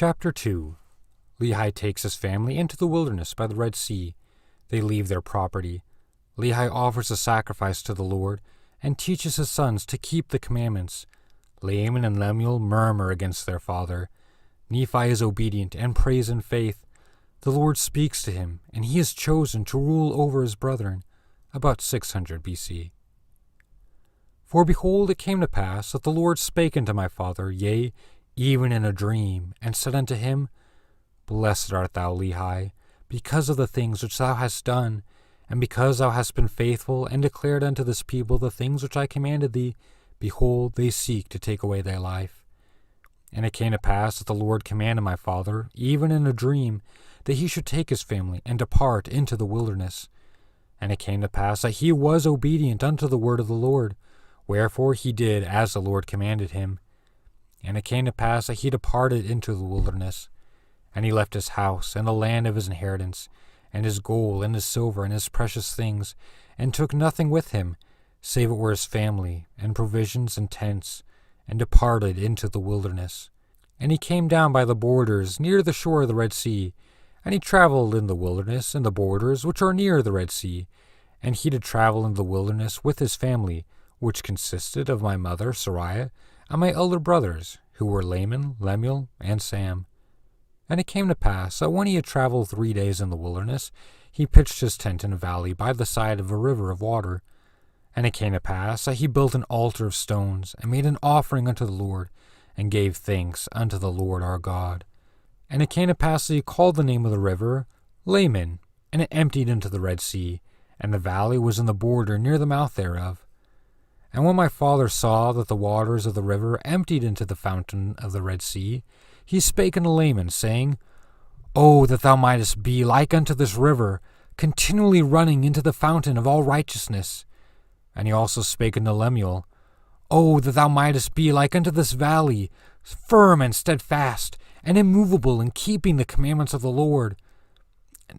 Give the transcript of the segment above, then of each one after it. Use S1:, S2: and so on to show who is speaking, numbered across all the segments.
S1: Chapter 2. Lehi takes his family into the wilderness by the Red Sea. They leave their property. Lehi offers a sacrifice to the Lord and teaches his sons to keep the commandments. Laman and Lemuel murmur against their father. Nephi is obedient and prays in faith. The Lord speaks to him, and he is chosen to rule over his brethren. About 600 BC. For behold, it came to pass that the Lord spake unto my father, yea, even in a dream, and said unto him, Blessed art thou, Lehi, because of the things which thou hast done, and because thou hast been faithful, and declared unto this people the things which I commanded thee. Behold, they seek to take away thy life. And it came to pass that the Lord commanded my father, even in a dream, that he should take his family and depart into the wilderness. And it came to pass that he was obedient unto the word of the Lord, wherefore he did as the Lord commanded him. And it came to pass that he departed into the wilderness. And he left his house, and the land of his inheritance, and his gold, and his silver, and his precious things, and took nothing with him, save it were his family, and provisions, and tents, and departed into the wilderness. And he came down by the borders, near the shore of the Red Sea, and he travelled in the wilderness, in the borders, which are near the Red Sea. And he did travel in the wilderness with his family, which consisted of my mother, Sariah, and my elder brothers, who were Laman, Lemuel, and Sam. And it came to pass that when he had traveled 3 days in the wilderness, he pitched his tent in a valley by the side of a river of water. And it came to pass that he built an altar of stones, and made an offering unto the Lord, and gave thanks unto the Lord our God. And it came to pass that he called the name of the river Laman, and it emptied into the Red Sea, and the valley was in the border near the mouth thereof. And when my father saw that the waters of the river emptied into the fountain of the Red Sea, he spake unto Laman, saying, O that thou mightest be like unto this river, continually running into the fountain of all righteousness. And he also spake unto Lemuel, O that thou mightest be like unto this valley, firm and steadfast, and immovable in keeping the commandments of the Lord.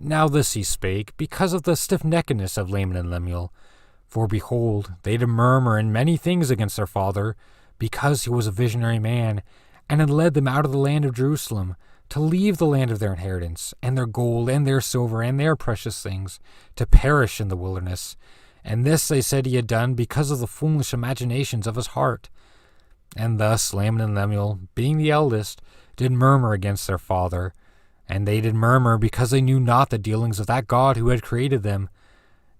S1: Now this he spake, because of the stiffneckedness of Laman and Lemuel. For behold, they did murmur in many things against their father, because he was a visionary man, and had led them out of the land of Jerusalem, to leave the land of their inheritance, and their gold, and their silver, and their precious things, to perish in the wilderness. And this they said he had done because of the foolish imaginations of his heart. And thus Laman and Lemuel, being the eldest, did murmur against their father. And they did murmur because they knew not the dealings of that God who had created them.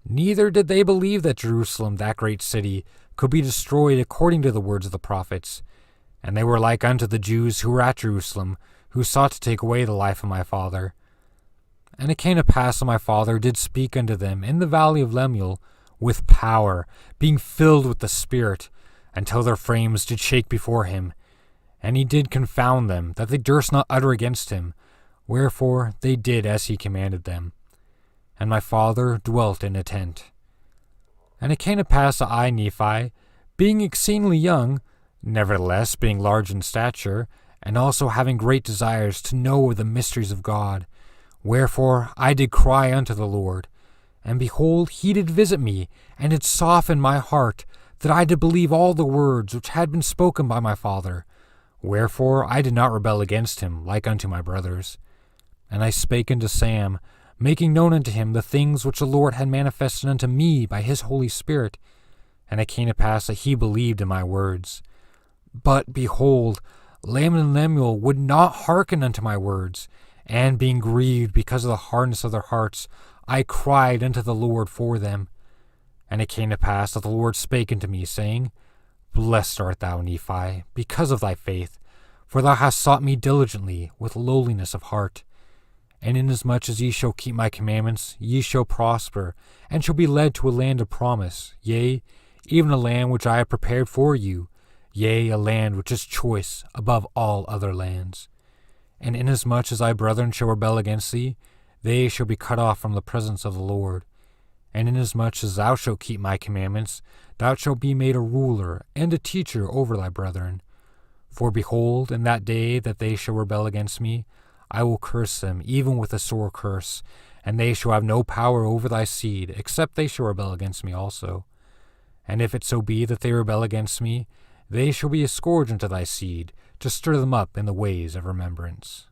S1: Neither did they believe that Jerusalem, that great city, could be destroyed according to the words of the prophets. And they were like unto the Jews who were at Jerusalem, who sought to take away the life of my father. And it came to pass that my father did speak unto them in the valley of Lemuel with power, being filled with the Spirit, until their frames did shake before him. And he did confound them, that they durst not utter against him, wherefore they did as he commanded them. And my father dwelt in a tent. And it came to pass that I, Nephi, being exceedingly young, nevertheless being large in stature, and also having great desires to know the mysteries of God, wherefore I did cry unto the Lord. And behold, he did visit me, and did soften my heart, that I did believe all the words which had been spoken by my father. Wherefore I did not rebel against him, like unto my brothers. And I spake unto Sam, making known unto him the things which the Lord had manifested unto me by his Holy Spirit. And it came to pass that he believed in my words. But behold, Laman and Lemuel would not hearken unto my words, and being grieved because of the hardness of their hearts, I cried unto the Lord for them. And it came to pass that the Lord spake unto me, saying, Blessed art thou, Nephi, because of thy faith, for thou hast sought me diligently with lowliness of heart. And inasmuch as ye shall keep my commandments, ye shall prosper, and shall be led to a land of promise, yea, even a land which I have prepared for you, yea, a land which is choice above all other lands. And inasmuch as thy brethren shall rebel against thee, they shall be cut off from the presence of the Lord. And inasmuch as thou shalt keep my commandments, thou shalt be made a ruler and a teacher over thy brethren. For behold, in that day that they shall rebel against me, I will curse them even with a sore curse, and they shall have no power over thy seed, except they shall rebel against me also. And if it so be that they rebel against me, they shall be a scourge unto thy seed, to stir them up in the ways of remembrance.